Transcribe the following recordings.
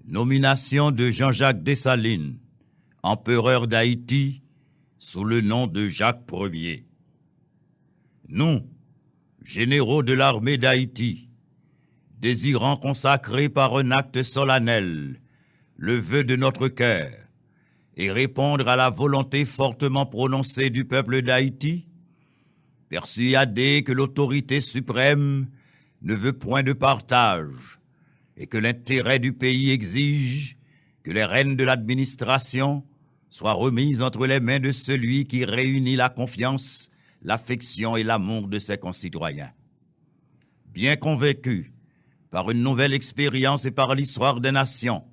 Nomination de Jean-Jacques Dessalines, empereur d'Haïti, sous le nom de Jacques Ier. Nous, généraux de l'armée d'Haïti, désirant consacrer par un acte solennel le vœu de notre cœur et répondre à la volonté fortement prononcée du peuple d'Haïti, persuadés que l'autorité suprême ne veut point de partage et que l'intérêt du pays exige que les rênes de l'administration soient remises entre les mains de celui qui réunit la confiance, l'affection et l'amour de ses concitoyens. Bien convaincus par une nouvelle expérience et par l'histoire des nations,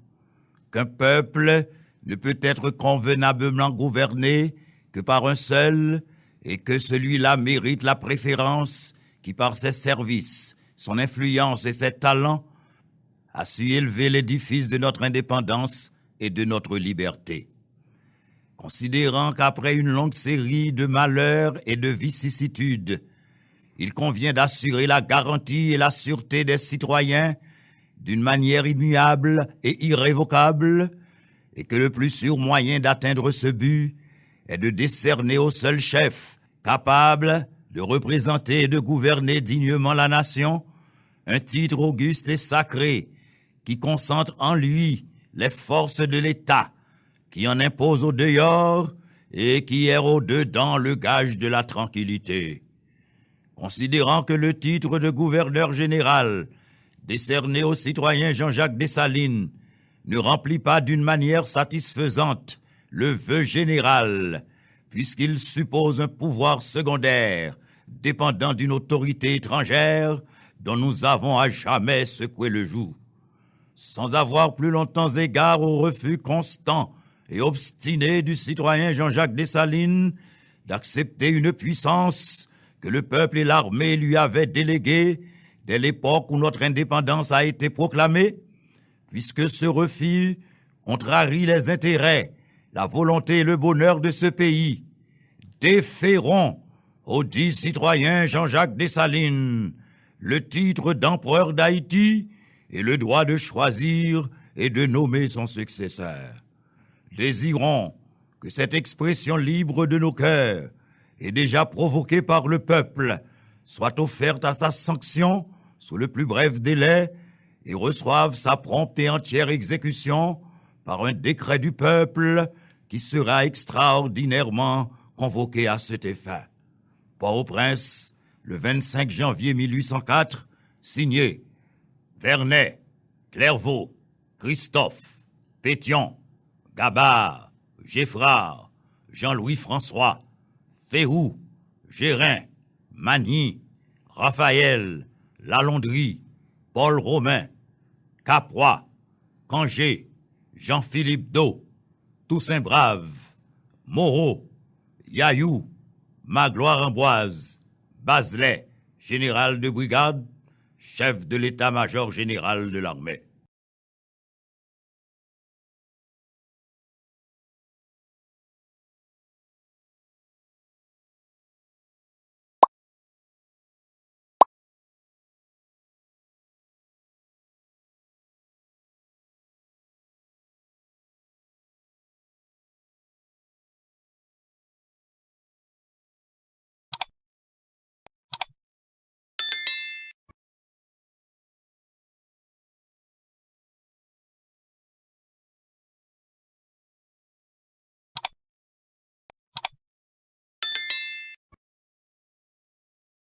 qu'un peuple ne peut être convenablement gouverné que par un seul et que celui-là mérite la préférence qui, par ses services, son influence et ses talents, a su élever l'édifice de notre indépendance et de notre liberté. Considérant qu'après une longue série de malheurs et de vicissitudes, il convient d'assurer la garantie et la sûreté des citoyens d'une manière immuable et irrévocable, et que le plus sûr moyen d'atteindre ce but est de décerner au seul chef capable de représenter et de gouverner dignement la nation un titre auguste et sacré qui concentre en lui les forces de l'État, qui en impose au dehors et qui est au dedans le gage de la tranquillité. Considérant que le titre de gouverneur général décerné au citoyen Jean-Jacques Dessalines ne remplit pas d'une manière satisfaisante le vœu général, puisqu'il suppose un pouvoir secondaire dépendant d'une autorité étrangère dont nous avons à jamais secoué le joug. Sans avoir plus longtemps égard au refus constant et obstiné du citoyen Jean-Jacques Dessalines d'accepter une puissance que le peuple et l'armée lui avaient déléguée dès l'époque où notre indépendance a été proclamée, puisque ce refus contrarie les intérêts, la volonté et le bonheur de ce pays, déférons au dit citoyen Jean-Jacques Dessalines le titre d'empereur d'Haïti et le droit de choisir et de nommer son successeur. Désirons que cette expression libre de nos cœurs et déjà provoquée par le peuple soit offerte à sa sanction sous le plus bref délai et reçoive sa prompte et entière exécution par un décret du peuple qui sera extraordinairement convoqué à cet effet. Port-au-Prince, le 25 janvier 1804, signé Vernet, Clairvaux, Christophe, Pétion, Gabard, Geffrard, Jean-Louis François, Féroux, Gérin, Magny, Raphaël, Lalondrie, Paul Romain, Caproy, Cangé, Jean-Philippe Do, Toussaint Brave, Moreau, Yaillou, Magloire Amboise, Bazelet, général de brigade, chef de l'état-major général de l'armée.